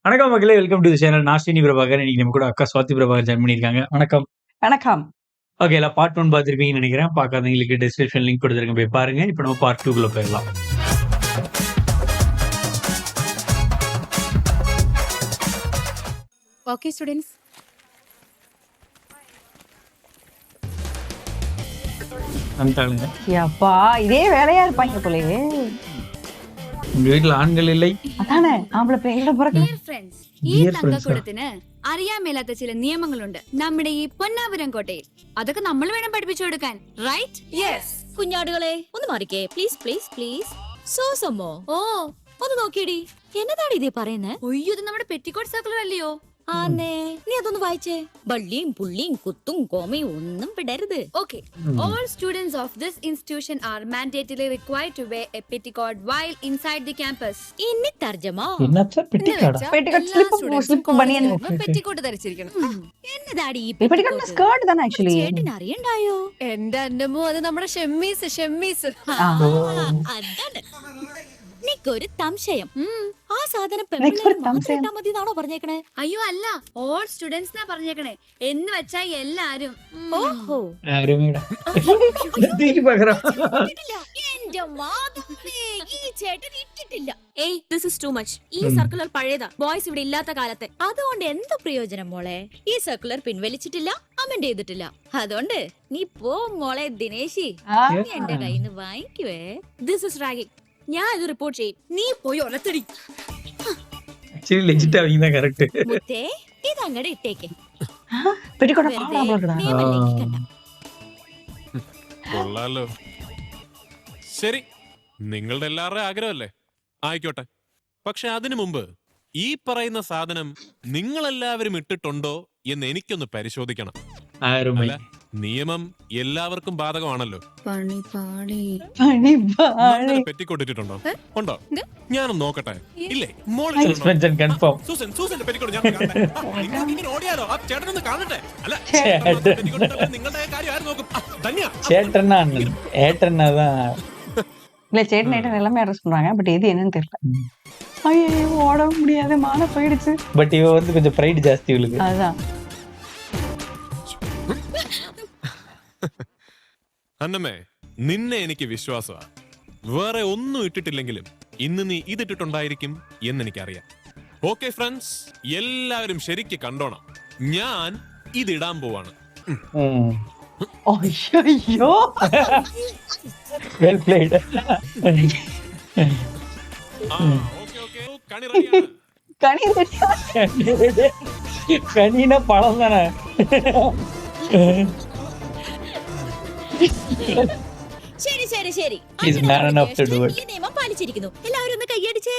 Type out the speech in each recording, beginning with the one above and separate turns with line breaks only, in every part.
வணக்கம் மக்களே, welcome to the channel. நான் ஸ்ரீனி பிரபாகர். இன்னைக்கு நம்ம கூட அக்கா சுவாதி பிரபாகர் ஜாயின் பண்ணியிருக்காங்க. வணக்கம்.
வணக்கம்.
ஓகே, எல்லாம் பார்ட் 1 பார்த்துருப்பீங்கன்னு நினைக்கிறேன். பார்க்காதவங்களுக்கு டிஸ்கிரிப்ஷன் லிங்க் கொடுத்துருக்கேன், போய் பாருங்க. இப்போ நம்ம பார்ட் 2 போயிடலாம்.
ஓகே ஸ்டூடெண்ட்ஸ்,
வந்துட்டாளுங்க.
அப்பா இதே வேலையா இருப்பாங்க போலயே.
உங்க வீட்டுல ആൺകൾ இல்லை?
അതാണ് ആമ്പിള പേരുടെ പുറകെ.
ഡിയർ ഫ്രണ്ട്സ്, ഈ തങ്കക്കൂടത്തിന് അറിയാമേലാത്ത ചില നിയമങ്ങളുണ്ട് നമ്മുടെ ഈ പൊന്നാപുരം കോട്ടയിൽ. അതൊക്കെ നമ്മൾ വേണം പഠിപ്പിച്ചു കൊടുക്കാൻ, റൈറ്റ്? യെസ്.
കുഞ്ഞാടുകളെ ഒന്ന് മാറിക്കേ, പ്ലീസ് പ്ലീസ് പ്ലീസ്. സോസമ്മോ, ഓ ഒന്ന് നോക്കിയടി, എന്നതാണ് ഇതേ പറയുന്നേ?
ഒയ്യോ, ഇത് നമ്മുടെ പെറ്റിക്കോട്ട് സർക്കുലർ അല്ലയോ?
ആന്നേ, നീ അതൊന്ന് വായിച്ചേ. ബള്ളിയും പുള്ളിയും കുത്തും കോമയും ഒന്നും വിടരുത്.
Okay. All students of this institution are mandatorily required to wear a petticoat while inside the campus.
ഇനി തർജ്ജമ
എന്നാച്ചാ പെട്ടിക്കാടാ?
പെട്ടിക്കോട്ട് സ്ലിപ്പ് ബനിയൻ.
പെറ്റിക്കോട്ട് ധരിച്ചിരിക്കണം.
എന്നതാടി ഈ
പെട്ടിക്കോട്ട് സ്കേർട്ട് തന്നെ ആക്ച്വലി.
ചേട്ടൻ അറിയണ്ടായോ?
എന്റെ അന്നമോ, അത് നമ്മുടെ ഷെമ്മീസ്.
അതാണ്. നിക്കൊരു സംശയം, ആ സാധനം മതി എന്നാണോ പറഞ്ഞേക്കണേ?
അയ്യോ അല്ല, ഓൾ സ്റ്റുഡൻസ് എന്നാ പറഞ്ഞേക്കണേ. എന്ന് വെച്ചാ എല്ലാരും.
ഓഹോ, എന്റെ മാധവേ, ഈ ചേട്ടൻ ഇട്ടിട്ടില്ല.
ഏയ്, ദിസ് ഇസ് ടു മച്ച്. ഈ സർക്കുലർ പഴയതാ, ബോയ്സ് ഇവിടെ ഇല്ലാത്ത കാലത്തെ.
അതുകൊണ്ട് എന്ത് പ്രയോജനം മോളെ? ഈ സർക്കുലർ പിൻവലിച്ചിട്ടില്ല, അമെന്റ് ചെയ്തിട്ടില്ല. അതുകൊണ്ട് നീ പോ മോളെ ദിനേശി, നീ എന്റെ കയ്യിൽ നിന്ന് വാങ്ങിക്കുവേ.
This is ragging. ഞാൻ ഇത് റിപ്പോർട്ട് ചെയ്യും.
നീ പോയി ഒലത്തടി.
ആക്ച്വലി ലെജിറ്റ് ആവിങ്ങ കറക്റ്റ്.
മുത്തേ, ഇത് അങ്ങടെ ഇട്ടേക്ക്.
പെട്ടിക്കോട്ട്
വെറുതെ
ആമ്പിള
നിയമം ലംഘിക്കണ്ട.
കൊള്ളാലോ. ശരി, നിങ്ങളുടെ എല്ലാവരുടെയും ആഗ്രഹമല്ലേ, ആയിക്കോട്ടെ. പക്ഷെ അതിനു മുമ്പ് ഈ പറയുന്ന സാധനം നിങ്ങളെല്ലാവരും ഇട്ടിട്ടുണ്ടോ എന്ന് എനിക്കൊന്ന് പരിശോധിക്കണം. അല്ല, നിയമം എല്ലാവർക്കും ബാധകമാണല്ലോ. പെറ്റിക്കൊട്ടിട്ടുണ്ടോ? ഉണ്ടോ? ഞാനൊന്ന് നോക്കട്ടെ. ഇല്ലേ? സൂസൻ, സൂസന്റെ പെറ്റിക്കോട്ട് ഞാൻ കാണട്ടെ. നിങ്ങൾക്ക് ഇങ്ങനെ ഓടിയാലോ? ആ ചേട്ടനൊന്ന് കാണട്ടെ. അല്ല, നിങ്ങളുടെ കാര്യം ആര് നോക്കും? ധന്യ
சேட்டன்னா ஏட்டன்னாதான்.
இல்ல சேட்டன் ஐட்டம் எல்லாமே அட்ரஸ் பண்றாங்க, பட் எது என்னன்னு தெரியல. ஐயோ, ஓட முடியாது, மான போயிடுச்சு.
பட் இவ வந்து கொஞ்சம் பிரைட் ஜாஸ்தி இவளுக்கு.
அதுதான்.
അന്നമ്മേ, നിന്നെ എനിക്ക് വിശ്വാസമാ. വേറെ ഒന്നും ഇട്ടിട്ടില്ലെങ്കിലും ഇന്ന് നീ ഇതിട്ടിട്ടുണ്ടായിരിക്കും എന്നെനിക്കറിയാം. ഓക്കെ ഫ്രണ്ട്സ്, എല്ലാവരും ശരിക്ക് കണ്ടോണം. ഞാൻ ഇതിടാൻ പോവാണ്.
ஐயோ,
വെൽ പ്ലേഡ്.
ഓക്കെ ഓക്കെ, കണി റെഡിയാണ്.
കനീന പളം தானே.
ശരി ശരി ശരി,
He's man enough to do it.
ഈ നിയമം പാലിച്ചിരിക്കുന്നു. എല്ലാവരും ഒന്ന് കൈയടിച്ചേ.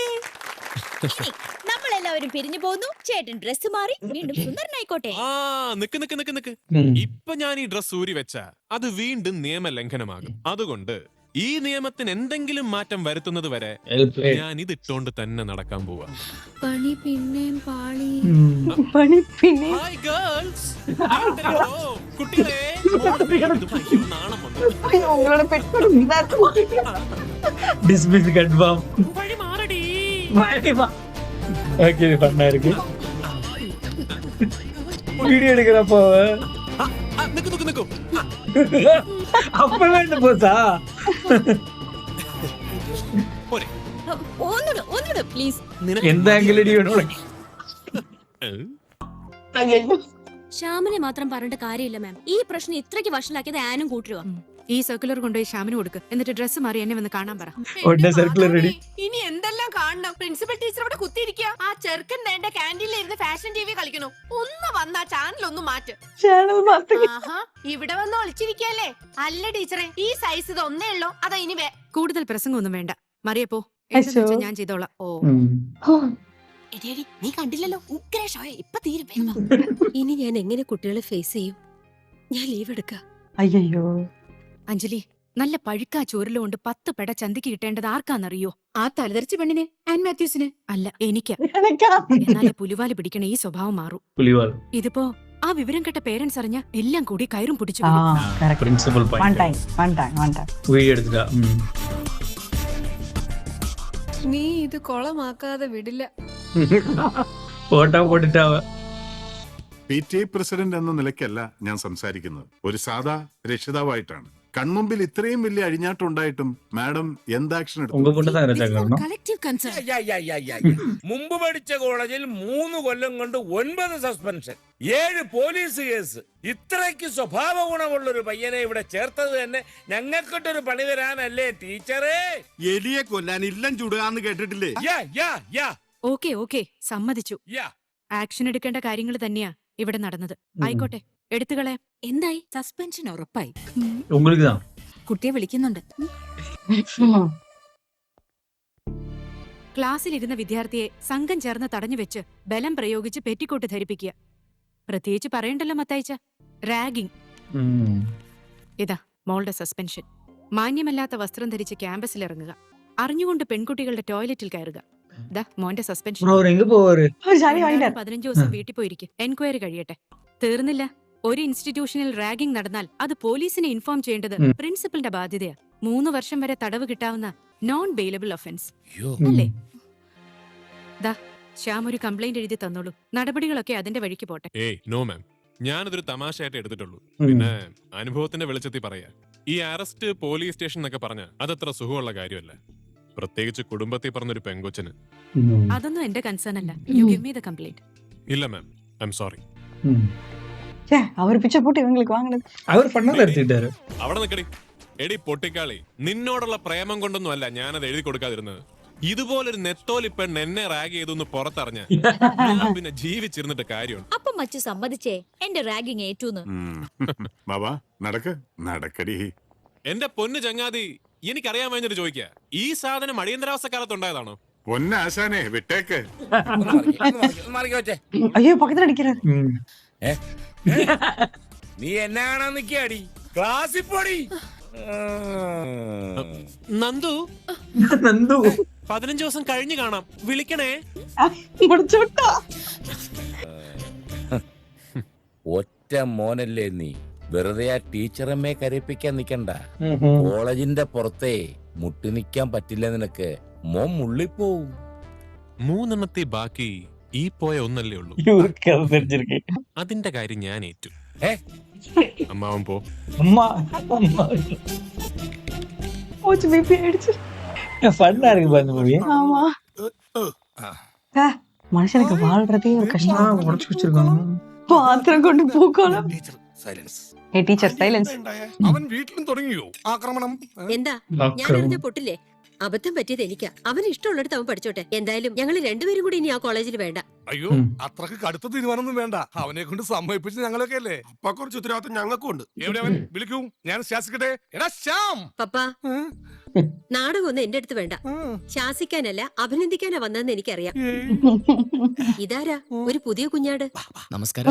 നമ്മൾ എല്ലാവരും പിരിഞ്ഞു പോകുന്നു. ചേട്ടൻ ഡ്രസ് മാറി വീണ്ടും സുന്ദരനായിക്കോട്ടെ.
ആ, നിക്ക് നിക്ക് നിക്ക് നിക്ക്. ഇപ്പൊ ഞാൻ ഈ ഡ്രസ് ഊരി വെച്ച അത് വീണ്ടും നിയമലംഘനമാകും. അതുകൊണ്ട് ഈ നിയമത്തിന് എന്തെങ്കിലും മാറ്റം വരുത്തുന്നത് വരെ ഞാൻ ഇത് ഇട്ടോണ്ട് തന്നെ നടക്കാൻ പോവാ.
പണി പിന്നെയും പാളി.
ഹായ് ഗേൾസ്, കുട്ടികളെ, നാണം വന്നു.
உங்களோட பெட்டிக்கோட்
டிஸ்மிஸ் கன்ஃபார்ம்.
വഴി മാറടി.
ஓகே, இது பண்ணா இருக்கு. வீடியோ எடுக்கிறப்போ
നിക്ക് നിക്ക് നിക്ക്.
அப்பவே என்ன போசா?
പോരെ.
ഒന്നുകൂടെ പ്ലീസ്.
എന്ത് ആംഗിളടി വേണോ?
ശ്യാമിനെ മാത്രം പറഞ്ഞിട്ട് കാര്യമില്ല മാം. ഈ പ്രശ്നം ഇത്രയ്ക്ക് വഷളാക്കിയത് ആനും കൂട്ടുക.
ഈ സർക്കുലർ കൊണ്ടുപോയി ശ്യാമിന് കൊടുക്ക്. എന്നിട്ട് ഡ്രസ്സ് മാറി എന്നെ വന്ന് കാണാൻ പറ.
ഉടനെ സർക്കുലർ റെഡി.
ഇനി എന്തെല്ലാം കാണണം? പ്രിൻസിപ്പൽ ടീച്ചർ അവിടെ കുത്തിയിരിക്കുക. ആ ചെറുക്കൻ വേണ്ട ക്യാൻറ്റീനിൽ ഇരുന്ന് ഫാഷൻ ടി വി കളിക്കണു. ഒന്ന് വന്നാ ചാനൽ ഒന്ന് മാറ്റ്.
சேனல் மாத்து.
ആഹാ, ഇവിടെ വന്ന് ഒളിച്ചിരിക്കല്ലേ? അല്ല ടീച്ചറെ, ഈ സൈസ് ഇത് ഒന്നേ ഉള്ളോ? അതാ ഇനി
കൂടുതൽ പ്രസംഗമൊന്നും വേണ്ട. മറിയപ്പോ, ഞാൻ ചെയ്തോളാം. ഓ,
നീ കണ്ടില്ലല്ലോ, ഉഗ്രേഷോയെ ഇപ്പൊ തീരും.
ഇനി ഞാൻ എങ്ങനെ കുട്ടികളെ ഫേസ് ചെയ്യും? ഞാൻ ലീവ് എടുക്ക.
ஐயோ,
അഞ്ജലി, നല്ല പഴുക്കാ ചോറിലുകൊണ്ട് 10 പെട ചന്തിക്ക് കിട്ടേണ്ടത് ആർക്കാന്നറിയോ?
ആ തലതെറിച്ച പെണ്ണിന്, ആൻ മാത്യൂസിന്
അല്ല, എനിക്ക്.
எனக்கா?
എന്നാലേ പുലിവാല് പിടിക്കണ ഈ സ്വഭാവം മാറും.
പുലിവാൽ.
ഇതിപ്പോ ആ വിവരം കേട്ട പേരൻസ് അറിഞ്ഞ എല്ലാം കൂടി കയറും പിടിച്ചു.
Correct.
Principal
one
point.
Time
video എടുത്തിട്ടാ.
നീ ഇത് കൊളമാക്കാതെ വിടില്ല.
ഫോട്ടോ പോട്ടിട്ടാവ.
PTA പ്രസിഡന്റ് എന്ന നിലയ്ക്കല്ല ഞാൻ സംസാരിക്കുന്നത്, ഒരു സാധാ രക്ഷിതാവായിട്ടാണ്. കൺമുമ്പിൽ ഇത്രയും വലിയ അഴിഞ്ഞാട്ടുണ്ടായിട്ടും മാഡം എന്ത് ആക്ഷൻ എടുത്തു?
മുമ്പ് പഠിച്ച കോളേജിൽ 3 കൊല്ലം കൊണ്ട് 9 സസ്പെൻഷൻ, 7 പോലീസ് കേസ്. ഇത്രയ്ക്ക് സ്വഭാവ ഗുണമുള്ള ഒരു പയ്യനെ ഇവിടെ ചേർത്തത് തന്നെ ഞങ്ങൾക്കിട്ടൊരു പണി തരാനല്ലേ ടീച്ചറേ?
എലിയെ കൊല്ലാൻ ഇല്ലം ചുടുകാന്ന് കേട്ടിട്ടില്ലേ?
ഓക്കെ ഓക്കെ, സമ്മതിച്ചു. ആക്ഷൻ എടുക്കേണ്ട കാര്യങ്ങൾ തന്നെയാ ഇവിടെ നടന്നത്. ആയിക്കോട്ടെ, എടുത്തുകളെ.
എന്തായി? സസ്പെൻഷൻ ഉറപ്പായി.
കുട്ടിയെ വിളിക്കുന്നുണ്ട്. ക്ലാസ്സിലിരുന്ന വിദ്യാർത്ഥിയെ സംഘം ചേർന്ന് തടഞ്ഞു വെച്ച് ബലം പ്രയോഗിച്ച് പെറ്റിക്കോട്ട് ധരിപ്പിക്കുക. പ്രത്യേകിച്ച് പറയണ്ടല്ലോ മത്തായിച്ച, റാഗിംഗ്. ഇതാ മോളുടെ സസ്പെൻഷൻ. മാന്യമല്ലാത്ത വസ്ത്രം ധരിച്ച് ക്യാമ്പസിൽ ഇറങ്ങുക, അറിഞ്ഞുകൊണ്ട് പെൺകുട്ടികളുടെ ടോയ്ലറ്റിൽ കയറുക. ദാ മോന്റെ സസ്പെൻഷൻ. 15 ദിവസം വീട്ടിൽ പോയിരിക്കും. എൻക്വയറി കഴിയട്ടെ. തീർന്നില്ല. ഒരു ഇൻസ്റ്റിറ്റ്യൂഷനിൽ റാഗിംഗ് നടന്നാൽ അത് പോലീസിനെ ഇൻഫോം ചെയ്യേണ്ടത് പ്രിൻസിപ്പലിന്റെ ബാധ്യതയാ. 3 വർഷം വരെ തടവ് കിട്ടാവുന്ന നോൺ ബെയിലബിൾ ഒഫൻസ് അല്ലേ? ദാ ശ്യാം ഒരു കംപ്ലൈന്റ് എഴുതി തന്നോളൂ. നടപടികളൊക്കെ അതിന്റെ വഴിക്ക് പോട്ടെ.
നോ മാം, ഞാനതൊരു തമാശയായിട്ട് എടുത്തിട്ടുള്ളൂ. പിന്നെ അനുഭവത്തിന്റെ വെളിച്ചത്തിൽ പറയാ, ഈ അറസ്റ്റ് പോലീസ് സ്റ്റേഷൻ എന്നൊക്കെ പറഞ്ഞ അതത്ര സുഖമുള്ള കാര്യമല്ല, പ്രത്യേകിച്ച് കുടുംബത്തിൽ പറഞ്ഞൊരു പെങ്കൊച്ചിന്.
അതൊന്നും എന്റെ കൺസേൺ അല്ല. You give me the complaint.
ഇല്ല മാം, ഐ എം സോറി.
அவர் பிச்சை போட்டு இவங்களுக்கு வாங்குனது.
அவர் பண்ணல எடுத்துட்டாரு.
അവിടെ നിക്കടി. എടി പൊട്ടിക്കാളി, നിന്നോടുള്ള പ്രേമം കൊണ്ടൊന്നും അല്ല ഞാനത് എഴുതി കൊടുക്കാതിരുന്നത്. ഇതുപോലൊരു നെത്തോലി പെണ്ണ് എന്നെ റാഗ് ചെയ്തൊന്ന് പുറത്തറിഞ്ഞ പിന്നെ ജീവിച്ചിരുന്നിട്ട് കാര്യമുണ്ട്.
അപ്പൊ മച്ചു സമ്മതിച്ചേ എന്റെ റാഗിങ് ഏറ്റൂന്ന്.
ബാബാ നടക്കടി.
എന്റെ പൊന്നു ചങ്ങാതി, എനിക്കറിയാൻ വേണ്ടിട്ട് ചോദിക്ക, ഈ സാധനം അടിയന്തരാവസ്ഥ കാലത്തുണ്ടായതാണോ?
പൊന്നാശാനെ വിട്ടേക്ക്.
ஐயோ பக்கத்துல அடிக்கிறாரு.
നീ എന്നെ കാണാൻ നിക്കാടി, ക്ലാസ്സിൽ പോടി.
നന്ദു 15 ദിവസം കഴിഞ്ഞ് കാണാം, വിളിക്കണേ.
ഒറ്റ മോനല്ലേ നീ, വെറുതെ ആ ടീച്ചറമ്മയെ കരയിപ്പിക്കാൻ നിക്കണ്ട. കോളേജിന്റെ പുറത്തെ മുട്ടി നിക്കാൻ പറ്റില്ല നിനക്ക്, മോൻ മുള്ളിപ്പോവും.
3 എണ്ണത്തി ബാക്കി ഈ പോയ ഒന്നല്ലേ ഉള്ളൂ. അതിന്റെ കാര്യം ഞാൻ ഏറ്റു. അമ്മാവൻ പോ.
மனுஷனுக்கு வாழ்றதே ஒரு கஷ்டம். உடைச்சு வச்சிருக்காங்க. பாத்திரம் கொண்டு பூக்கோலம். Teacher silence.
അവൻ വീട്ടിലും തുടങ്ങിയോ ആക്രമണം?
എന്താ ഞാനറിഞ്ഞ പൊട്ടില്ലേ? അബദ്ധം പറ്റിയത് എനിക്കാ. അവന് ഇഷ്ടമുള്ളിടത്ത് അവൻ പഠിച്ചോട്ടെ. എന്തായാലും ഞങ്ങൾ രണ്ടുപേരും കൂടി ഇനി ആ കോളേജിൽ വേണ്ട.
അയ്യോ, അത്രക്ക് കടുത്ത തീരുമാനമൊന്നും വേണ്ട. അവനെ കൊണ്ട് സമ്മതിപ്പിച്ച് ഞങ്ങളൊക്കെ അല്ലേ. അപ്പൊ കുറച്ച് ഉത്തരവാദിത്തം ഞങ്ങൾക്കും ഉണ്ട്. എവിടെ അവൻ? വിളിക്കൂ, ഞാൻ ശാസിക്കട്ടെ. എടാ ശ്യാം.
പപ്പ, നാടകമൊന്നും എന്റെ അടുത്ത് വേണ്ട. ശാസിക്കാനല്ല അഭിനന്ദിക്കാനാ വന്നതെന്ന് എനിക്കറിയാം. ഇതാരാ? ഒരു പുതിയ കുഞ്ഞാട്.
നമസ്കാരം,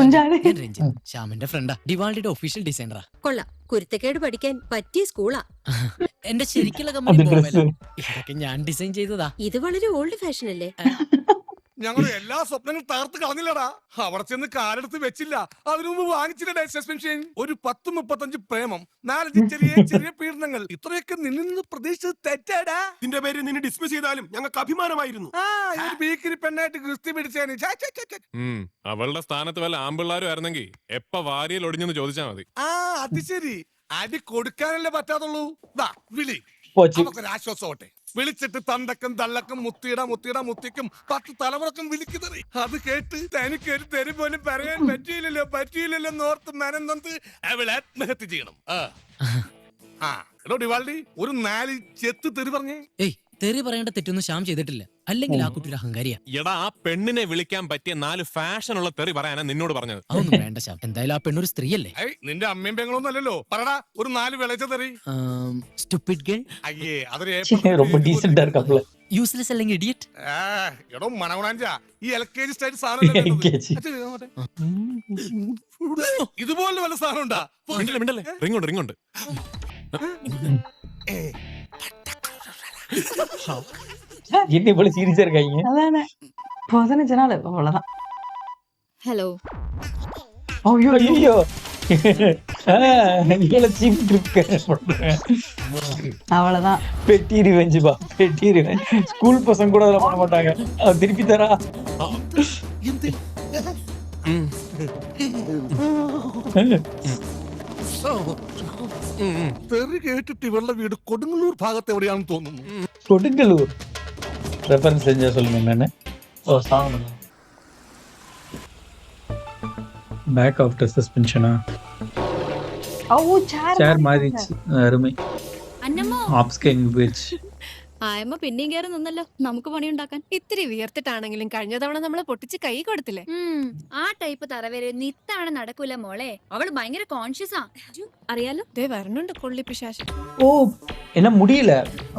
ശ്യാമിന്റെ ഫ്രണ്ടാ, ഡിവാൾഡിയുടെ ഒഫീഷ്യൽ ഡിസൈനറാ.
കൊള്ളാം, കുരുത്തക്കേട് പഠിക്കാൻ പറ്റിയ സ്കൂളാ.
എന്റെ ശരിക്കുള്ള കമ്പനി ഇതൊക്കെ ഞാൻ ഡിസൈൻ ചെയ്തതാ.
ഇത് വളരെ ഓൾഡ് ഫാഷൻ അല്ലേ?
ഞങ്ങൾ എല്ലാ സ്വപ്നങ്ങളും തകർത്ത് കളഞ്ഞില്ലടാ. അവിടെ ചെന്ന് കാലെടുത്ത് വെച്ചില്ല, അതിനു മുമ്പ് വാങ്ങിച്ചില്ലേ സസ്പെൻഷൻ. ഒരു 10-35 പ്രേമം, 4 ചെറിയ ചെറിയ പീഡനങ്ങൾ, ഇത്രയൊക്കെ നിന്നു പ്രതീക്ഷിച്ചത് തെറ്റാടാ. ഇതിന്റെ പേര് നിന്നെ ഡിസ്മിസ് ചെയ്താലും ഞങ്ങൾക്ക് അഭിമാനമായിരുന്നു. ഒരു ബീക്കിരി പെണ്ണായിട്ട് ഗുസ്തി പിടിച്ചേന്.
അവളുടെ സ്ഥാനത്ത് വല്ല ആമ്പിള്ളാരും ആയിരുന്നെങ്കിൽ എപ്പ വാരിയിൽ ഒടിഞ്ഞെന്ന് ചോദിച്ചാ മതി.
അത് ശരി, അടി കൊടുക്കാനല്ലേ പറ്റാത്തുള്ളൂ. വിളി, ആശ്വാസോട്ടെ. വിളിച്ചിട്ട് തന്തക്കും തള്ളക്കും മുത്തിക്കും 10 തലമുറക്കും വിളിക്കുന്നത്. അത് കേട്ട് തനിക്ക് ഒരു തെറി പോലും പറയാൻ പറ്റിയില്ലല്ലോ ഓർത്ത് മനം നൊന്ത് അവൾ ആത്മഹത്യ ചെയ്യണം. എടോ ഡിവാൾഡി, ഒരു 4 ചെത്ത് തെറി പറഞ്ഞേ.
ഏയ്, തെറി പറയേണ്ട തെറ്റൊന്നും ശ്യാം ചെയ്തിട്ടില്ല. അല്ലെങ്കിൽ ആ കുട്ടി ഒരു അഹങ്കാരിയാ.
എടാ, ആ പെണ്ണിനെ വിളിക്കാൻ പറ്റിയ 4 ഫാഷനുള്ള തെറി പറയാനാ നിന്നോട് പറഞ്ഞത്.
അതൊന്നും വേണ്ട ശ്യാം, എന്തായാലും ആ പെണ്ണൊരു സ്ത്രീയല്ലേ.
നിന്റെ അമ്മയും പെങ്ങളൊന്നും അല്ലല്ലോ. പറടാ ഒരു 4 വിളച്ച തെറി.
Stupid girl.
അയ്യേ, അതൊരു
യൂസ്ലെസ് അല്ലെങ്കിൽ ഇഡിയറ്റ്.
എടോ മണവണാഞ്ച, ഈ LKG സ്റ്റൈൽ സാധനം ഇതുപോലെ വല്ല സാധനം ഉണ്ടാ?
റിങ്ങുണ്ട്.
அதானே 15 நாள் அவ்வளவுதான்.
ஹலோ.
ஐயோ அவ்வளவுதான்.
பெட்டி ரிவெஞ்சுபா, பெட்டி ரிவெஞ்ச். ஸ்கூல் பசங்க கூட அதெல்லாம் பண்ண மாட்டாங்க. திருப்பி தரா.
തെറി കേട്ടിട്ട് ഇവരുടെ വീട് കൊടുങ്ങല്ലൂർ ഭാഗത്ത് എവിടെയാണെന്ന് തോന്നുന്നു.
കൊടുങ്ങല്ലൂർ ரெஃபரன்ஸ் செஞ்சா சொல்லுங்க என்னன்னு. ஓ சாங் பேக் ஆஃப்டர் சஸ்பென்ஷனா.
ഓ ചാർ
சேர் மாறிச்சு. அருமை.
അന്നമ്മോ
ஆப்ஸ்கேங் ബീച്ച്.
ആയമ്മ പിന്നെയും കയറി നിന്നല്ലോ നമുക്ക് പണിയുണ്ടാക്കാൻ.
ഇത്തിരി വിയർത്തിട്ടാണെങ്കിലും കഴിഞ്ഞ തവണ നമ്മള് പൊട്ടിച്ച് കൈ കൊടുത്തില്ലേ.
ആ ടൈപ്പ് തറവേര് നിത്താണ് നടക്കൂല മോളെ. അവള് ഭയങ്കര കോൺഷ്യസാ അറിയാലോ.
ദേ വരണുണ്ട് കൊള്ളി പിശാശ്.
ஓ என்ன முடியல.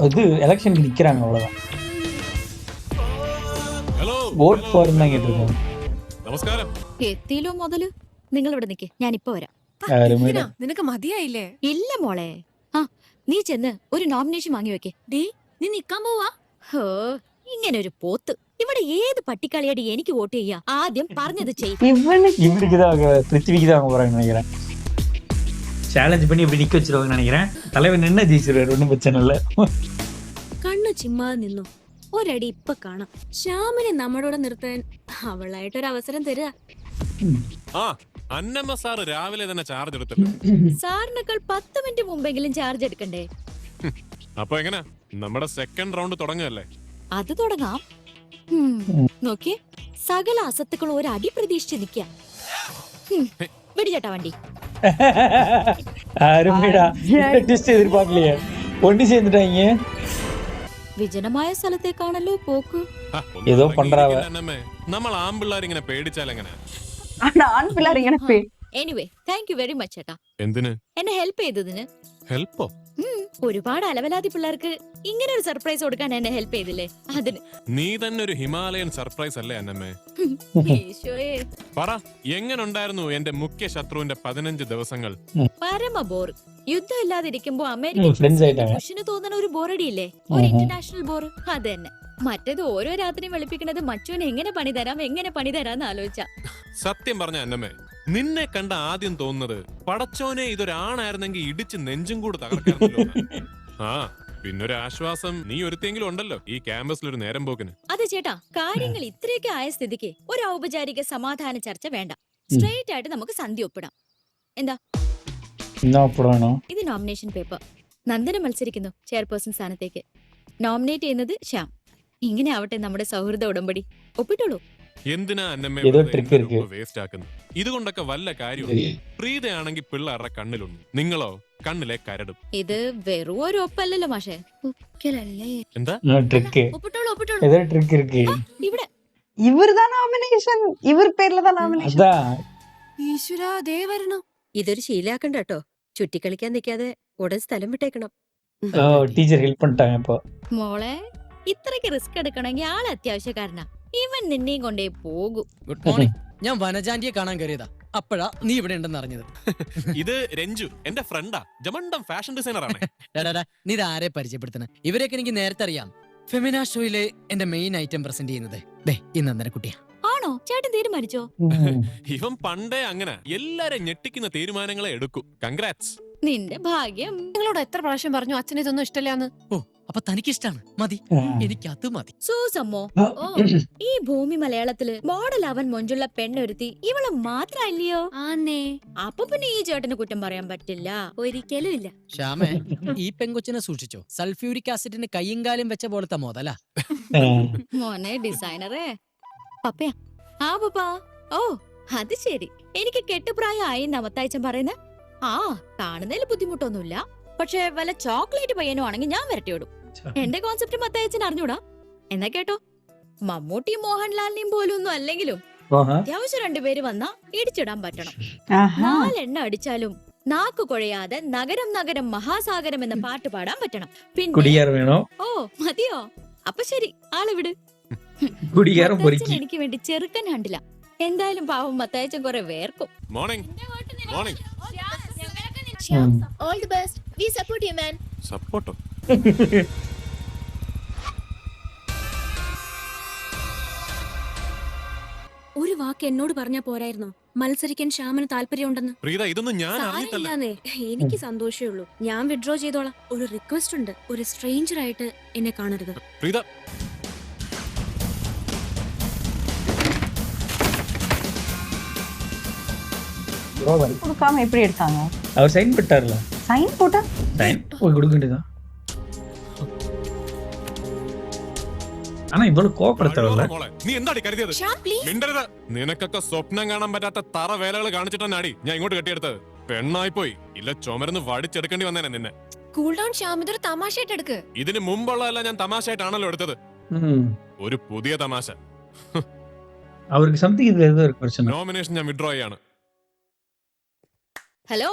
அது எலெக்ஷனுக்கு நிக்கிறாங்க அவ்வளவுதான்.
ഹലോ
വോട്ട് ഫോർന്നാ കേട്ടിருக்கோம்.
നമസ്കാരം.
എത്തിയില്ലോ മുതല്. നിങ്ങൾ ഇവിടെ നിക്ക്, ഞാൻ ഇപ്പൊ വരാം.
എന്തിനാ? നിനക്ക് മതിയായില്ലേ?
ഇല്ല മോളെ. ആ നീ ചെന്ന് ഒരു നോമിനേഷൻ വാങ്ങി വെക്കേ.
ഡീ നീ നിക്കാൻ പോവാ?
ഹോ ഇങ്ങനെ ഒരു പോത്ത്. ഇവിടെ ഏത് പട്ടിക്കളിയാടി എനിക്ക് വോട്ട് ചെയ്യാ? ആദ്യം പറഞ്ഞത് ചെയ്യും.
இவருக்கு தான் பிருத்திவிக்கு தான் அவங்க போறாங்கன்னு நினைக்கிறேன். சேலஞ்ச் பண்ணி இப்படி நிக்க வச்சிருவாங்கன்னு நினைக்கிறேன். தலைவன் என்ன ஜெயிச்சிருவாரு, ஒன்றும் பிரச்சனை இல்லை.
കണ്ണു ചിമ്മാതെ നിന്നു. ഒരടി ഇപ്പൊ കാണാം. ശ്യാമിനെ നമ്മളോട് നിർത്താൻ അവളായിട്ടൊരു അവസരം തരിക.
ആ അന്നമ്മ സാറ് രാവിലെ തന്നെ ചാർജ് എടുത്തല്ലോ.
സാറിനേക്കാൾ 10 മിനിറ്റ് മുമ്പെങ്കിലും ചാർജ് എടുക്കണ്ടേ?
അപ്പൊ എങ്ങനെ നമ്മുടെ സെക്കൻഡ് റൗണ്ട് തുടങ്ങുകയല്ലേ?
അത് തുടങ്ങാം. നോക്കിയേ, സകല അസത്തുക്കളും ഒരു അടി പ്രതീക്ഷിച്ച് നിക്ക. വെടിചേട്ടാ വണ്ടി.
அருமைடா. ட்விஸ்ட் எதிர்பார்க்கலையே. ஒண்ணு சேர்ந்துட்டாங்க.
വിജനമായ സ്ഥലത്തേക്കാണല്ലോ പോക്ക്.
ഏതോ പണ്ടാവ.
അന്നമ്മേ, നമ്മൾ ആമ്പിള്ളാർ ഇങ്ങനെ പേടിച്ചാൽ എങ്ങനെ?
ആൺ പിള്ളേർ ഇങ്ങനെ
anyway thank you very much ചേട്ടാ.
എന്തിന്?
എന്നെ ഹെൽപ്പ് ചെയ്തതിന്.
ഹെൽപ്പോ?
ഒരുപാട് അലവലാതി പിള്ളേർക്ക് ഇങ്ങനെ ഒരു സർപ്രൈസ് കൊടുക്കാൻ എന്നെ ഹെൽപ്പ് ചെയ്തില്ലേ, അതിന്.
നീ തന്നെ ഒരു ഹിമാലയൻ സർപ്രൈസ് അല്ലേ അന്നമ്മേ?
ഈശോയെ,
പറ, എങ്ങനെ ഉണ്ടായിരുന്നു എന്റെ മുഖ്യ ശത്രുവിന്റെ 15 ദിവസങ്ങൾ?
പരമ ബോർ. യുദ്ധം ഇല്ലാതിരിക്കുമ്പോ
friends ആയിട്ടാണ്.
അമേരിക്കന് തോന്നുന്ന ഒരു ബോറടിയില്ലേ, ഒരു ഇന്റർനാഷണൽ ബോർ. അത് തന്നെ. മറ്റേത് ഓരോ രാത്രിയും വെളുപ്പിക്കുന്നത് മച്ചുവിനെ എങ്ങനെ പണി തരാന്ന് ആലോചിച്ച.
സത്യം പറഞ്ഞ അന്നമ്മേ, നിന്നെ കണ്ട ആദ്യം തോന്നുന്നത് പടച്ചോനെ ഇതൊരാണായിരുന്നെങ്കിൽ ഇടിച്ച് നെഞ്ചും കൂടെ തകർക്കാറുണ്ടല്ലോ. ആ പിന്നൊരു ആശ്വാസം നീ ഒരുത്തെങ്കിലും ഉണ്ടല്ലോ ഈ ക്യാമ്പസിൽ ഒരു നേരം പോക്കിന്.
അതെ ചേട്ടാ, കാര്യങ്ങൾ ഇത്രയൊക്കെ ആയ സ്ഥിതിക്ക് ഒരു ഔപചാരിക സമാധാന ചർച്ച വേണ്ട. സ്ട്രെയിറ്റ് ആയിട്ട് നമുക്ക് സന്ധി ഒപ്പിടാം. എന്താ? ഇത് നോമിനേഷൻ പേപ്പർ. നന്ദന മത്സരിക്കുന്നു ചെയർപേഴ്സൺ സ്ഥാനത്തേക്ക്. നോമിനേറ്റ് ചെയ്യുന്നത് ശ്യാം. ഇങ്ങനെ ആവട്ടെ നമ്മുടെ സൗഹൃദ ഉടമ്പടി. ഒപ്പിട്ടോളൂ.
എന്തിനാ അന്നമ്മേ വേസ്റ്റ് ആക്കുന്നത്? ഇതുകൊണ്ടൊക്കെ വല്ല കാര്യവും? പ്രീതയാണെങ്കിൽ പിള്ളേരുടെ കണ്ണിലുണ്ട്, നിങ്ങളോ കണ്ണിലെ കരടും.
ഇത് വെറും ഒരു ഒപ്പല്ലല്ലോ മാഷേ.
എന്താ
ഒപ്പിട്ടോളൂ ഒപ്പിട്ടോളൂ.
ഇവിടെ
ഇവരുதான் നോമിനേഷൻ. ഇവർ പേരിലதான் നോമിനേഷൻ.
ഈശ്വരാ, ദേ വരണം.
ഇതൊരു ശീലാക്കണ്ട കേട്ടോ. ചുറ്റിക്കളിക്കാൻ നിൽക്കാതെ ഉടൻ സ്ഥലം വിട്ടേക്കണം.
ടീച്ചർ ഹെൽപ്പ് பண்ணிட்டாங்க இப்போ.
മോളെ, ഇത്രയ്ക്ക് റിസ്ക് എടുക്കണമെങ്കിൽ ആളെ അത്യാവശ്യക്കാരനാ. ഇവൻ നിന്നെയും കൊണ്ടേ പോകൂ.
Good morning. ഞാൻ വനജാന്റിയെ കാണാൻ കയറിയതാ. അപ്പോഴാ നീ ഇവിടെ ഉണ്ടെന്ന് അറിഞ്ഞത്.
ഇത് രഞ്ജു, എന്റെ ഫ്രണ്ടാ. ജമണ്ടം ഫാഷൻ ഡിസൈനർ ആണ്.
നീ ഇത് ആരെ പരിചയപ്പെടുത്തണ? ഇവരെയൊക്കെ എനിക്ക് നേരത്തെ അറിയാം. ഫെമിന ഷോയിലെ എന്റെ മെയിൻ ഐറ്റം പ്രസന്റ് ചെയ്യുന്നത് ഈ നന്ദനക്കുട്ടിയാ.
ആണോ? ചേട്ടൻ തീരുമാനിച്ചോ?
ഇവൻ പണ്ടേ അങ്ങനെ എല്ലാരും ഞെട്ടിക്കുന്ന തീരുമാനങ്ങളെ എടുക്കൂ. കൺഗ്രാറ്റ്സ്.
നിന്റെ ഭാഗ്യം.
നിങ്ങളോട് എത്ര പ്രാവശ്യം പറഞ്ഞു അച്ഛനെ ഇതൊന്നും ഇഷ്ടമില്ലാന്ന്?
ഓ, അപ്പൊ തനിക്കിഷ്ടാണ്. മതി, എനിക്ക് അത് മതി.
സൂസമ്മോ, ഓ ഈ ഭൂമി മലയാളത്തില് മോഡൽ അവൻ മൊഞ്ചുള്ള പെണ്ണൊരുത്തി ഇവള് മാത്രല്ലയോ?
ആന്നേ.
അപ്പൊ പിന്നെ ഈ ചേട്ടന് കുറ്റം പറയാൻ പറ്റില്ല.
ഒരിക്കലും ഇല്ല.
ശ്യാമേ, ഈ പെങ്കൊച്ചിനെ സൂക്ഷിച്ചോ. സൾഫ്യൂരിക് ആസിഡിന് കയ്യും കാലും വെച്ച പോലത്തെ മോതലാ.
മോനെ ഡിസൈനറേ. പപ്പയാ? ആ പപ്പാ. ഓ അത് ശരി. എനിക്ക് കെട്ടുപ്രായമായി നമത്താഴ്ച പറയുന്നത്. ആ കാണുന്നതിൽ ബുദ്ധിമുട്ടൊന്നുമില്ല. പക്ഷെ വല്ല ചോക്ലേറ്റ് പയ്യനും ആണെങ്കിൽ ഞാൻ വരട്ടിയോടും. എന്റെ കോൺസെപ്റ്റ് മത്തയച്ചൻ അറിഞ്ഞൂടാ. എന്നാ കേട്ടോ, മമ്മൂട്ടിയും മോഹൻലാലിനെയും പോലും ഒന്നും അല്ലെങ്കിലും അത്യാവശ്യം 2 പേര് വന്നാ ഇടിച്ചിടാൻ പറ്റണം. 4 എണ്ണ അടിച്ചാലും നാക്കു കുഴയാതെ നഗരം നഗരം മഹാസാഗരം എന്ന പാട്ട് പാടാൻ പറ്റണം. പിന്നെ ഓ മതിയോ? അപ്പൊ ശരി, ആളെ വിട്. എനിക്ക് വേണ്ടി ചെറുക്കൻ കണ്ടില്ല. എന്തായാലും പാവം മത്തയച്ചൻ കുറെ വേർക്കും.
All the best. We support you man.
സപ്പോർട്ടോ?
ഒരു വാക്ക് എന്നോട് പറഞ്ഞാ പോരായിരുന്നോ? മത്സരിക്കാൻ ശ്യാമിന് താല്പര്യമുണ്ടെന്ന്.
പ്രീത, ഇതൊന്നും ഞാൻ അറിഞ്ഞിട്ടല്ല.
എനിക്ക് സന്തോഷമേ ഉള്ളൂ. ഞാൻ വിഡ്രോ ചെയ്തോളാം. ഒരു റിക്വസ്റ്റ് ഉണ്ട്. ഒരു സ്ട്രേഞ്ചർ ആയിട്ട് എന്നെ കാണരുത്.
പ്രീത,
கோவம்.
கொடுக்காம எப்படி எடுத்தாங்க?
அவர் சைன் போட்டார்ல.
சைன் போட்டா
சைன் போய் கொடுக்க வேண்டியதான். ആണോ ഇവള് കോപ്പെടുത്തല്ലേ?
നീ എന്താടി കരുതിയത്? മിണ്ടരുത്. നിനക്കൊക്കെ സ്വപ്നം കാണാൻ പറ്റാത്ത തറ വേലകൾ കാണിച്ചിട്ടാടി ഞാൻ ഇങ്ങോട്ട് കെട്ടിയെടുത്തത്. പെണ്ണായി പോയി. ഇല്ല ചുമരുന്ന് വടിച്ചെടുക്കേണ്ടി വന്നേനെ നിന്നെ.
കൂൾ ഡൗൺ ശ്യാം, ഇതൊരു തമാശയായിട്ട് എടുക്ക്.
ഇതിന് മുമ്പുള്ളതല്ല ഞാൻ തമാശയായിട്ടാണല്ലോ എടുത്തത്. ഒരു പുതിയ തമാശ.
അവർക്ക് സംതിങ് ഇത് ഏതോ ഒരു പ്രശ്നം.
നോമിനേഷൻ ഞാൻ വിഡ്രോ ചെയ്യാണ്.
ഹലോ,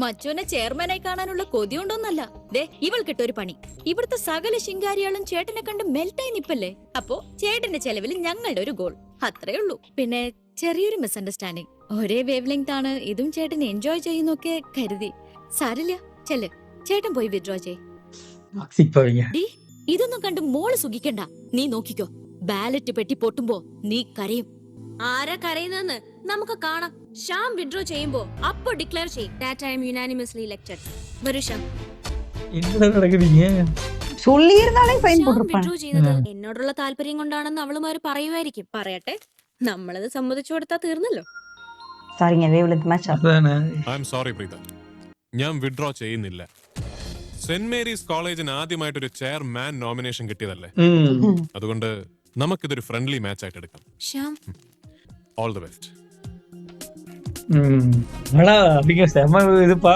മച്ചോനെ ചെയർമാനായി കാണാനുള്ള കൊതിയുണ്ടോന്നല്ല. ദേ ഇവൾക്കിട്ടൊരു പണി. ഇവിടുത്തെ സകല ശിങ്കാരികളും ചേട്ടനെ കണ്ട് മെൽറ്റായി നിപ്പല്ലേ. അപ്പോ ചേട്ടന്റെ ചെലവിൽ ഞങ്ങളുടെ ഒരു ഗോൾ, അത്രേ ഉള്ളൂ. പിന്നെ ചെറിയൊരു മിസ്അണ്ടർസ്റ്റാൻഡിങ്. ഒരേ വേവ് ലെങ്ത് ആണ്. ഇതും ചേട്ടൻ എൻജോയ് ചെയ്യുന്നൊക്കെ കരുതി. സാരില്ല, ചെല്ല്, ചേട്ടൻ പോയി വിഡ്രോ ചെയ്. ഇതൊന്നും കണ്ട് മോള് സുഖിക്കണ്ട. നീ നോക്കിക്കോ, ബാലറ്റ് പെട്ടി പൊട്ടുമ്പോ നീ കരയും.
ആരാ കരയുന്നെന്ന് നമുക്ക് കാണാം. ശ്യാം വിഡ്രോ ചെയ്യുമ്പോ അപ്പൊ ഡിക്ലെയർ ചെയ്യും that I am unanimously elected. വരൂ ശ്യാം.
என்னடா நடக்குதுங்க?
சொல்லியிருந்தாலே ഫൈൻ
ശ്യാം
போட்டுருப்பாங்க.
വിഡ്രോ ചെയ്യുന്നത് എന്നോടുള്ള താല്പര്യം കൊണ്ടാണെന്ന് അവളുമാര് പറയുമായിരിക്കും. പറയട്ടെ, നമ്മളത് സമ്മതിച്ചു കൊടുത്താ തീർന്നല്ലോ.
സാരിங்க വേവ് ലെങ്ത് മാച്ച് ആവും.
അതാണ്.
ഐ എം സോറി പ്രീത, ഞാൻ വിഡ്രോ ചെയ്യുന്നില്ല. സെന്റ് മേരീസ് കോളേജിന് ആദ്യമായിട്ടൊരു ചെയർമാൻ നോമിനേഷൻ കിട്ടിയതല്ലേ. അതുകൊണ്ട് നമുക്കിതൊരു ഫ്രണ്ട്ലി മാച്ച് ആയിട്ട് എടുക്കാം.
Shyam,
all the best.
அப்படிங்க செம இதுப்பா.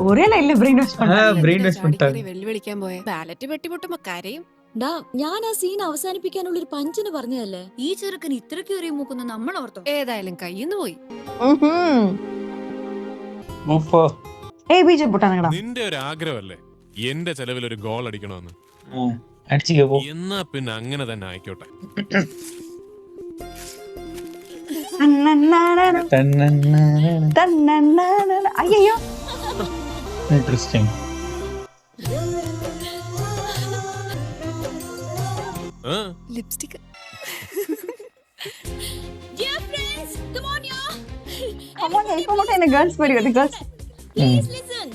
ஒரே லைன்ல பிரெயின் வாஷ்
ബ്രെയിൻ വാഷ് பண்ணிட்டாங்க.
വെല്ലുവിളിക്കാൻ പോയ ബാലറ്റ് പെട്ടി പൊട്ടുമ്പോ കരയും.
ഡാ, ഞാൻ ആ സീൻ അവസാനിപ്പിക്കാനുള്ള ഒരു പഞ്ചിന് പറഞ്ഞതല്ലേ.
ഈ ചെറുക്കൻ ഇത്രയ്ക്ക് ഏറിയ മൂക്കുന്ന നമ്മൾ ഓർത്തോ?
ഏതായാലും കയ്യിന്ന് പോയി.
മുപ്പോ.
ஏய் பிஜே போட்டாங்கடா.
നിന്റെ ഒരു ആഗ്രഹമല്ലേ എന്റെ ചെലവിൽ ഒരു ഗോൾ അടിക്കണമെന്ന്.
അടിച്ചിക്കോ പോ.
എന്നാ പിന്നെ അങ്ങനെ തന്നെ ആയിക്കോട്ടെ.
ஐயோ
interesting.
Lipstick.
Dear friends, come on y'all.
ഇപ്പൊ மட்டும் என்ன ഗേൾസ് പരിപാടി ഗേൾസ്.
Please listen.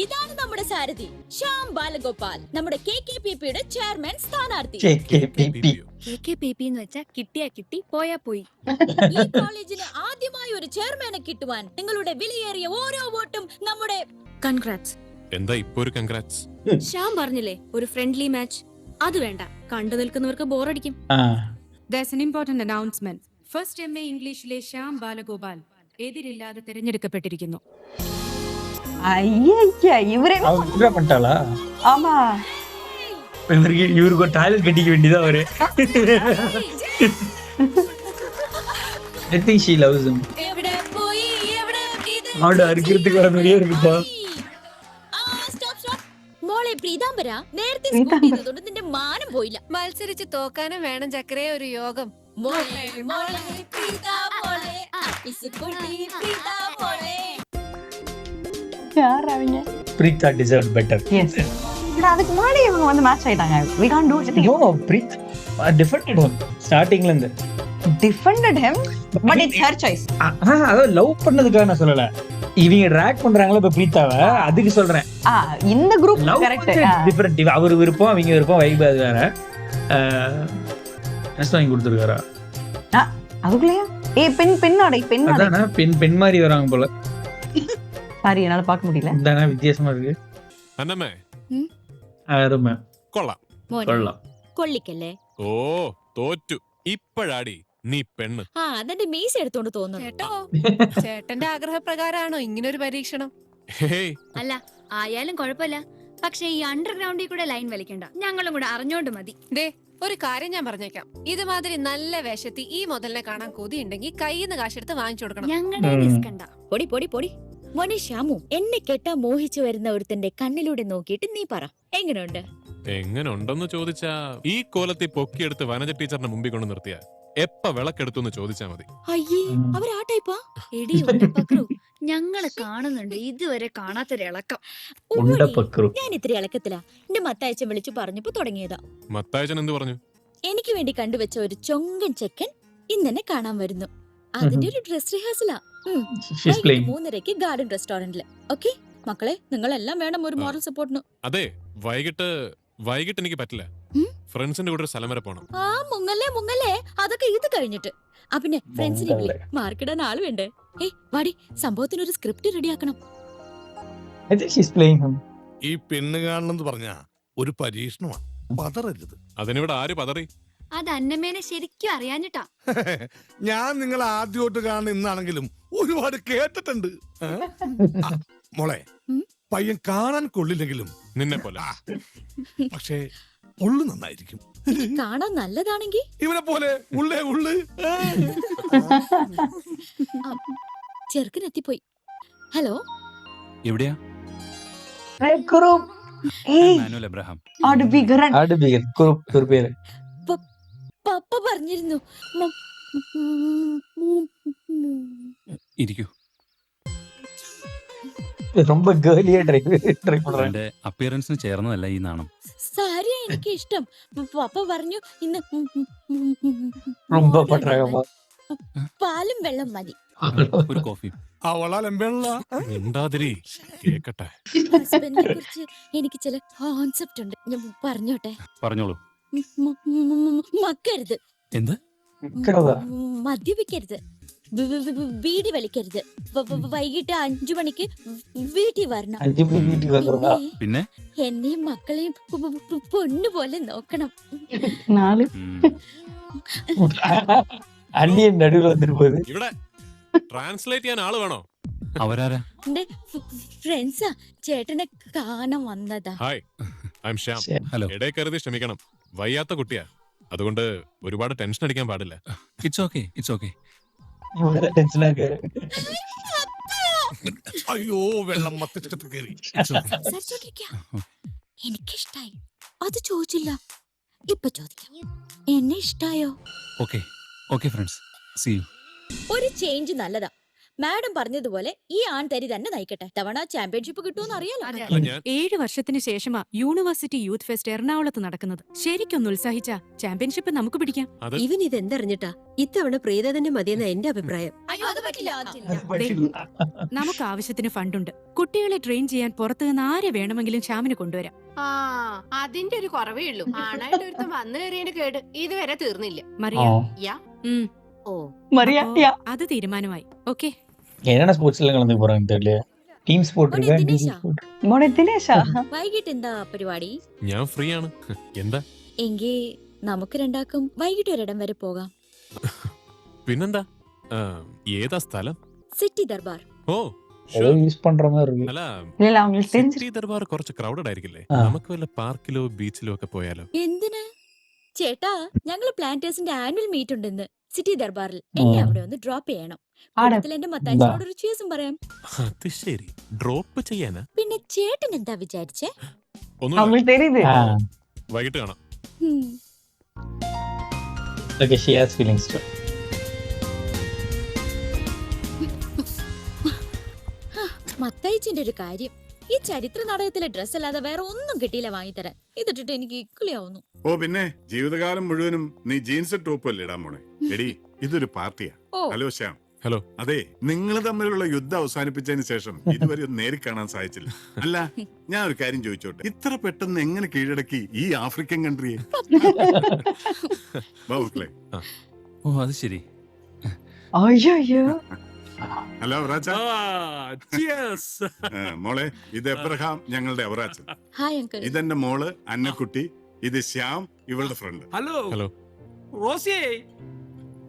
ഇതാണ് നമ്മുടെ സാരഥി ശ്യാം ബാലഗോപാൽ, നമ്മുടെ KKPP-യുടെ ചെയർമാൻ സ്ഥാനാർത്ഥി.
KKPP.
KKPP എന്ന് വെച്ചാ കിട്ടിയാ കിട്ടി, പോയാ പോയി.
ഈ കോളേജിന് ആദ്യമായി ഒരു ചെയർമാനെ കിട്ടുവാൻ നിങ്ങളുടെ വിലയേറിയ ഓരോ വോട്ടും നമ്മുടെ
കൺഗ്രാറ്റ്സ്.
എന്താ ഇപ്പൊ ഒരു കൺഗ്രാറ്റ്സ്?
ശ്യാം പറഞ്ഞില്ലേ ഒരു ഫ്രണ്ട്ലി മാച്ച്. അത് വേണ്ട, കണ്ടു നിൽക്കുന്നവർക്ക് ബോറടിക്കും.
There's an important announcement. First MA ഇംഗ്ലീഷിലെ ശ്യാം ബാലഗോപാൽ എതിരില്ലാതെ തിരഞ്ഞെടുക്കപ്പെട്ടിരിക്കുന്നു.
ஐயா இவரே
அவ விட்ரா பண்ணிட்டாளா?
ஆமா.
இவருக்கு ஒரு டாய்லெட் கட்டிக்க வேண்டியதா அவரு. I think she loves him.
എവിടെ പോയി എവിടെ ഇത്?
അവിടെ അരിக்கிறதுக்கு வர நிறைய இருக்குப்பா.
സ്റ്റോപ്പ്. മോളെ പ്രീതാംബര, നേരത്തെ സ്കൂട്ട് ചെയ്തതുകൊണ്ട് നിന്റെ മാനം പോയില്ല.
മത്സരിച്ച് തോക്കാനും വേണം ചക്കരേ ഒരു യോഗം.
മോളെ മോളെ പ്രീതാ മോളെ, ഇസ്കൂട്ടി പ്രീതാ മോളെ.
யார் அவங்க?
Preetha deserved better.
Yes. அதுக்கு முன்னாடி இவங்க வந்து மேட்ச் ஆயிட்டாங்க. We can't do anything.
No, Preetha defended him startingல இருந்து.
Defended him, but it's her choice.
அத லவ் பண்ணதுக்காக நான் சொல்லல. இவங்க ட்ராக் பண்றாங்களே இப்ப பிரீத்தாவை, அதுக்கு சொல்றேன்.
இந்த குரூப் கரெக்ட்.
டிஃபரண்ட். அவர் விருப்பம், அவங்க விருப்பம், வைப் அது வேற. நெக்ஸ்ட் வாங்கி கொடுத்துருக்காரா?
அதுக்குள்ளயா? பெண்ணாடை.
அதானே பெண் மாதிரி வராங்க போல.
சாரி, என்னால பார்க்க முடியல.
இதானே வித்தியாசமா இருக்கு.
അന്നമ്മേ
അരുമ
കൊള്ളാം.
കൊള്ളാം.
കൊള്ളിക്കല്ലേ.
ഓ തോറ്റു. ഇപ്പഴാടി നീ പെണ്ണ്.
അതെന്റെ മീശ എടുത്തോണ്ട് തോന്നുന്നു.
കേട്ടോ, ചേട്ടന്റെ ആഗ്രഹപ്രകാരാണോ ഇങ്ങനൊരു പരീക്ഷണം?
ഹേയ്
അല്ല, ആയാലും കുഴപ്പമില്ല. പക്ഷെ ഈ അണ്ടർഗ്രൗണ്ടിൽ കൂടെ ലൈൻ വലിക്കണ്ട, ഞങ്ങളും കൂടെ അറിഞ്ഞോണ്ട് മതി.
ദേ, ഒരു കാര്യം ഞാൻ പറഞ്ഞേക്കാം. ഇതുമാതിരി നല്ല വേഷത്തിൽ ഈ മുതലിനെ കാണാൻ കൊതിയുണ്ടെങ്കിൽ കയ്യിന്ന് കാശെടുത്ത് വാങ്ങിച്ചു കൊടുക്കണം.
ഞങ്ങളുടെ റിസ്ക് കണ്ട.
പൊടി പൊടി പൊടി. മോനെ ശ്യാമു, എന്നെ കെട്ടാ മോഹിച്ചു വരുന്ന ഒരുത്തന്റെ കണ്ണിലൂടെ നോക്കിയിട്ട് നീ പറ, എങ്ങനെയുണ്ട്?
എങ്ങനെ ഉണ്ടെന്ന് ചോദിച്ചാ ഈ കോലത്തിൽ പൊക്കിയെടുത്ത് വനജ ടീച്ചറിന്റെ മുമ്പിൽ കൊണ്ട് നിർത്തിയ എപ്പ വിളക്കെടുത്തു എന്ന് ചോദിച്ചാ മതി.
അയ്യേ, അവരാ ടൈപ്പാ?
എടി ഉണ്ടപ്പക്രു, ഞങ്ങള് കാണുന്നുണ്ട് ഇതുവരെ കാണാത്തൊരിളക്കം.
ഞാൻ ഇത്തിരി ഇളക്കത്തിലാ. എന്റെ മത്തായച്ചൻ വിളിച്ചു പറഞ്ഞപ്പോ തുടങ്ങിയതാ.
മത്തായച്ചൻ എന്ത് പറഞ്ഞു?
എനിക്ക് വേണ്ടി കണ്ടുവച്ച ഒരു ചൊങ്കൻ ചെക്കൻ ഇന്നെന്നെ കാണാൻ വരുന്നു. അതിന്റെ ഒരു ഡ്രസ് റിഹേഴ്സലാ. 3:30 ഗാർഡൻ റെസ്റ്റോറന്റില്. ഓക്കെ മക്കളെ, നിങ്ങളെല്ലാം വേണം ഒരു മോറൽ സപ്പോർട്ടിന്.
അതെ, വൈകിട്ട് എനിക്ക് പറ്റില്ല. ഫ്രണ്ട്സിന്റെ കൂടെ ഒരു സ്ഥലം വരെ പോണം.
മുങ്ങല്ലേ, അതൊക്കെ ഇത് കഴിഞ്ഞിട്ട്. പിന്നെ ഫ്രണ്ട്സിനെ
മംഗളെ.
മാർക്കിടാൻ ആള് വേണ്ടേ? വാടി, സംഭവത്തിന് ഒരു സ്ക്രിപ്റ്റ് റെഡിയാക്കണം.
I think she's playing him.
ഈ പെണ്ണ് കാണണമെന്ന് പറഞ്ഞ ഒരു പരീക്ഷണമാണ്, പതറരുത്.
അതിനിവിടെ ആര് പതറി?
അത് അന്നമ്മേനെ ശരിക്കും അറിയാഞ്ഞിട്ടാ.
ഞാൻ നിങ്ങൾ ആദ്യമായിട്ട് കാണുന്ന ഇന്നാണെങ്കിലും ഒരുപാട് കേട്ടിട്ടുണ്ട്. മോളെ, പയ്യൻ കാണാൻ കൊള്ളില്ലെങ്കിലും
നിന്നെ പോലെ
പക്ഷേ ഉള്ളു നന്നായിരിക്കും.
കാണാൻ നല്ലതാണെങ്കിൽ
ഇവനെ പോലെ ഉള്ളേ ഉള്ളു.
ചെറുക്കനെത്തിപ്പോയി. ഹലോ,
എവിടെയാ?
കുറുപ്പ്. ഏയ്,
മാനുവൽ എബ്രഹാം.
ആട് ഭീകരൻ.
ആട് ബിഗൻ കുറുപ്പ് ഒരു പേര്.
പപ്പ പറഞ്ഞിരുന്നു.
ഇരിക്കൂ.
ரொம்ப கேர்லியா ட்ரை பண்றேன்.
എന്റെ അപ്പിയറൻസിന് ചേർന്നതല്ല ഈ നാണം.
സാരിയാ എനിക്ക് ഇഷ്ടം. പപ്പ പറഞ്ഞു ഇന്ന്
ரொம்ப பண்றாங்கப்பா.
പാലും വെള്ളം മതി.
ഒരു കോഫി.
അവളാൽ എമ്പേണല്ല.
മിണ്ടാതിരി, കേക്കട്ടെ.
ഹസ്ബൻഡിനെ കുറിച്ച് എനിക്ക് ചില കോൺസെപ്റ്റ് ഉണ്ട്, ഞാൻ പറഞ്ഞോട്ടെ.
പറഞ്ഞോളൂ.
മക്കരുത്,
എന്ത്?
മദ്യപിക്കരുത്, ബീഡി വലിക്കരുത്, വൈകിട്ട് 5 മണിക്ക് വീട്ടിൽ വരണം.
5 മണിക്ക് വീട്ടിൽ വരണോ?
പിന്നെ
എന്നെയും മക്കളെയും പൊന്നുപോലെ നോക്കണം.
നാല്
അന്യൻ നടുവിൽ വന്നിട്ട് പോയത്.
ഇവിടെ ട്രാൻസ്ലേറ്റ് ചെയ്യാൻ ആള് വേണോ?
അവരാരാ?
എന്റെ ഫ്രണ്ട്സാ, ചേട്ടനെ കാണാൻ വന്നതാ.
Hi, I M Shyam.
Hello.
ഇടയിൽ കരുതി ക്ഷമിക്കണം, വയ്യാത്ത കുട്ടിയാ, അതുകൊണ്ട് ഒരുപാട് ടെൻഷൻ അടിക്കാൻ പാടില്ല.
It's okay, it's okay.
അയ്യോ, വെള്ളം മത്തിച്ചിട്ട് കയറി.
എനിക്കിഷ്ടായി. അത് ചോദിച്ചില്ല, ഇപ്പൊ ചോദിക്കാം. എന്നെ ഇഷ്ടായോ?
Okay okay friends, see you.
ഒരു ചേഞ്ച് നല്ലതാ. മാഡം പറഞ്ഞതുപോലെ ഈ ആൺതരി തന്നെ നയിക്കട്ടെ. തവണ ചാമ്പ്യൻഷിപ്പ് കിട്ടുമെന്ന് അറിയാലോ.
അല്ല, ഞാൻ
7 വർഷത്തിന് ശേഷമാ യൂണിവേഴ്സിറ്റി യൂത്ത് ഫെസ്റ്റ് എറണാകുളത്ത് നടക്കുന്നത്. ശരിക്കൊന്ന് ഉത്സാഹിച്ച ചാമ്പ്യൻഷിപ്പ് നമുക്ക് പിടിക്കാം.
അത്
ഇവൻ ഇതെന്തറിഞ്ഞിട്ടാ? ഇത്തവണ പ്രീത തന്നെ മതിയെന്ന എന്റെ അഭിപ്രായം.
അയ്യോ, അത് പറ്റില്ല.
നമുക്ക് ആവശ്യത്തിന് ഫണ്ടുണ്ട്. കുട്ടികളെ ട്രെയിൻ ചെയ്യാൻ പുറത്തു നിന്ന് ആരെ വേണമെങ്കിലും ശ്യാമിന് കൊണ്ടുവരാം.
ആ, അതിന്റെ ഒരു കുറവേ ഉള്ളൂ. ആണായിട്ട് ഒരുത്തം വന്നു കയറിയതിന്റെ കേട് ഇതുവരെ തീർന്നില്ല.
മറിയ,
യാ.
ഓ,
மரியா.
അത് തീരുമാനമായി. ഓക്കെ,
என்னென்ன ஸ்போர்ட்ஸ் எல்லாம் கலந்து போறாங்க தெரியல. டீம் ஸ்போர்ட்
മോനെ
இருக்கா,
ദിനേശാ,
മോനെ ദിനേശാ.
വൈകിട്ട് എന്താ പരിപാടി?
ഞാൻ ഫ്രീ ആണ്. എന്താ?
എങ്കിൽ നമുക്ക് രണ്ടാക്കും വൈകിട്ട് ഒരിടം വരെ പോകാം.
പിന്നെന്താ? ഏതാ സ്ഥലം?
സിറ്റി ദർബാർ.
ഓ,
ஏதோ யூஸ் பண்ற மாதிரி இருக்கு.
അല്ല,
இல்ல அவங்களுக்கு தெரிஞ்சு.
സിറ്റി ദർബാർ കുറച്ച് ക്രൗഡഡ് ആയിരിക്കില്ലേ?
ആ.
നമുക്ക് വല്ല പാർക്കിലോ ബീച്ചിലോ ഒക്കെ പോയാലോ?
എന്തിന് ചേട്ടാ? ഞങ്ങള് പ്ലാന്റേഴ്സിന്റെ ആനുവൽ മീറ്റ് ഉണ്ടെന്ന് സിറ്റി ദർബാറിൽ. എന്നെ അവിടെ ഒന്ന് ഡ്രോപ്പ് ചെയ്യണം. കൂട്ടത്തിൽ എന്റെ മത്തായിച്ചോട് ഒരു ചേസും പറയാം.
അത് ശരി, ഡ്രോപ്പ് ചെയ്യാനാ?
പിന്നെ ചേട്ടൻ എന്താ വിചാരിച്ചേ?
ഒന്നുമില്ല,
அவங்களுக்கு தெரியுது.
വൈകിട്ട് കാണാം.
ഉം.
Okay, she has feelings too.
മത്തായിച്ചിന്റെ ഒരു കാര്യം, ഈ ചരിത്ര നാടകത്തിലെ ഡ്രസ് അല്ലാതെ വേറെ ഒന്നും കിട്ടിയില്ല വാങ്ങിത്തരാൻ. ഇതിട്ടിട്ട് എനിക്ക് ഇക്കിളിയാവുന്നു.
ഓ പിന്നെ, ജീവിതകാലം മുഴുവനും നീ ജീൻസ് ടോപ്പ് അല്ലേ ഇടാൻ പോണേ? എടി, ഇതൊരു പാർട്ടിയാ.
ഓ.
ഹലോ ശ്യാം.
ഹലോ.
അതെ, നിങ്ങൾ തമ്മിലുള്ള യുദ്ധം അവസാനിപ്പിച്ചതിന് ശേഷം ഇതുവരെ ഒന്ന് നേരി കാണാൻ സാധിച്ചില്ല. അല്ല, ഞാൻ ഒരു കാര്യം ചോദിച്ചോട്ടെ, ഇത്ര പെട്ടെന്ന് എങ്ങനെ കീഴടക്കി ഈ ആഫ്രിക്കൻ കൺട്രിയെ? ബാബുക്കളെ.
ഓ, അത് ശരി.
ஐயோ,
ഹലോ അവറാച്ച.
Cheers.
മോളെ, ഇത് എബ്രഹാം, ഞങ്ങളുടെ അവറാച്ചൻ.
Hi uncle.
ഇതെന്റെ മോള് അന്നക്കുട്ടി. ഇത് ശ്യാം, ഇവളുടെ ഫ്രണ്ട്.
Hello
hello.
റോസിയേ,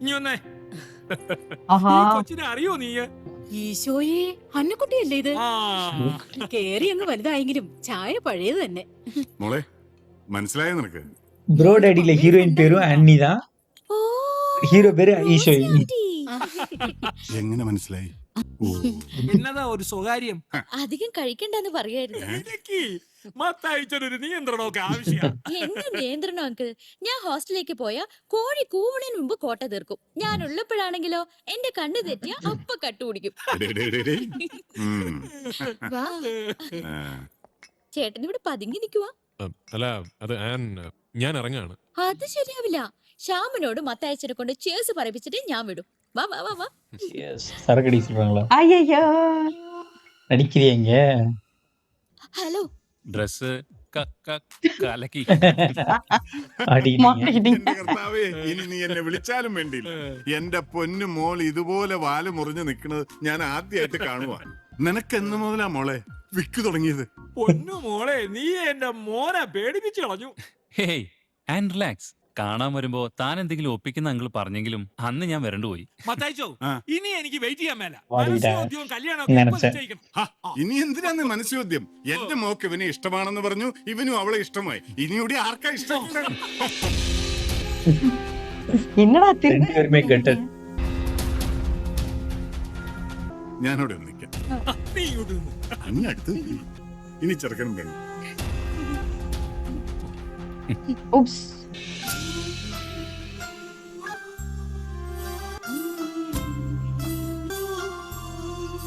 നീ വന്നേ.
ஆஹா.
ഈ കൊച്ചിനെ അറിയോ നീ?
ഈശോയെ, അന്നക്കുട്ടിയല്ലേ ഇത്?
ആ,
കേറി അങ്ങ് വലുതായെങ്കിലും ചായ പഴയത് തന്നെ.
മോളെ, മനസ്സിലായോ നിനക്ക്?
ப்ரோ டேடில ஹீரோயின் பேரும் அன்னி தான்.
ഓ,
ഹീറോ പേര് ഈശോ.
റോസാൻറ്റി.
എങ്ങനെ മനസ്സിലായി? ഓ,
എന്നതാ ഒരു സ്വകാര്യം?
അധികം കഴിക്കണ്ടെന്ന് പറയായിരുന്നു.
എനിക്ക് മത്തായിച്ചൊരു നിയന്ത്രണമൊക്കെ ആവശ്യം.
എന്ത് നിയന്ത്രണം അങ്കിൾ? ഞാൻ ഹോസ്റ്റലിലേക്ക് പോയാ കോഴി കൂവണതിന് മുമ്പ് കോട്ട തീർക്കും. ഞാൻ ഉള്ളപ്പോഴാണെങ്കിലോ എന്റെ കണ്ണ് തെറ്റിയ അപ്പ കട്ടുപിടിക്കും. വാ, ചേട്ടൻ ഇവിടെ പതുങ്ങി നിൽക്കുവാ.
അല്ല, അത് ഞാൻ ഇറങ്ങാണ്.
അത് ശരിയാവില്ല. ശ്യാമിനോട് മത്തായച്ചനെ കൊണ്ട് ചേസ് പറയിപ്പിച്ചിട്ട് ഞാൻ വിടും. വാ വാ വാ വാ.
சரக்கடி சொல்றாங்களா?
ஐயோ,
நடிக்கிறீங்க.
ഹലോ.
ഡ്രസ് കലക്കി.
അടി
എന്റെ കർത്താവേ, ഇനി നീ എന്നെ വിളിച്ചാലും വേണ്ടിയില്ല. എന്റെ പൊന്നു മോൾ ഇതുപോലെ വാല് മുറിഞ്ഞു നിൽക്കുന്നത് ഞാൻ ആദ്യമായിട്ട് കാണുവാ. നിനക്ക് എന്ന് മുതലാ മോളെ വിക്ക് തുടങ്ങിയത്?
പൊന്നു മോളെ, നീ എന്റെ മോനെ പേടിപ്പിച്ചു കളഞ്ഞു.
Hey and relax. കാണാൻ വരുമ്പോ താൻ എന്തെങ്കിലും ഒപ്പിക്കുന്ന അങ്കിൾ പറഞ്ഞെങ്കിലും അന്ന് ഞാൻ വരണ്ടു പോയി.
മത്തായിച്ചോ, ഇനി എനിക്ക് വെയിറ്റ് ചെയ്യാൻ മേല.
വാടിടാ.
കല്യാണം
ഇനി എന്തിനാന്ന് മനസ്സോദ്യം? എന്റെ മോക്ക് ഇവനെ ഇഷ്ടമാണെന്ന് പറഞ്ഞു, ഇവനും അവളെ ഇഷ്ടമായി. ഇനിയൂടെ ആർക്കാ ഇഷ്ടം?
എന്നടാ
രണ്ടുപേരുമേ കേട്ട്
ഞാനവിടെ നിൽക്കാം. അങ്ങ് അടുത്ത് ഇനി ചെറുക്കനും വേണം.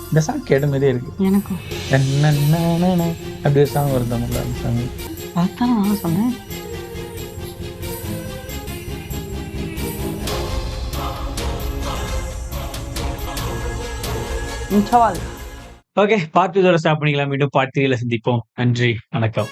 இந்த சாங் கேட்ட மாதிரியே இருக்கு
எனக்கும்.
அப்படி ஒரு சாங் வருது தமிழ்ல. அந்த சாங்
அதான் நான் சொன்னேன்.
ஓகே, பார்ட் 2 ஸ்டாப் பண்ணிக்கலாம். மீண்டும் பார்ட் 3ல சந்திப்போம். நன்றி, வணக்கம்.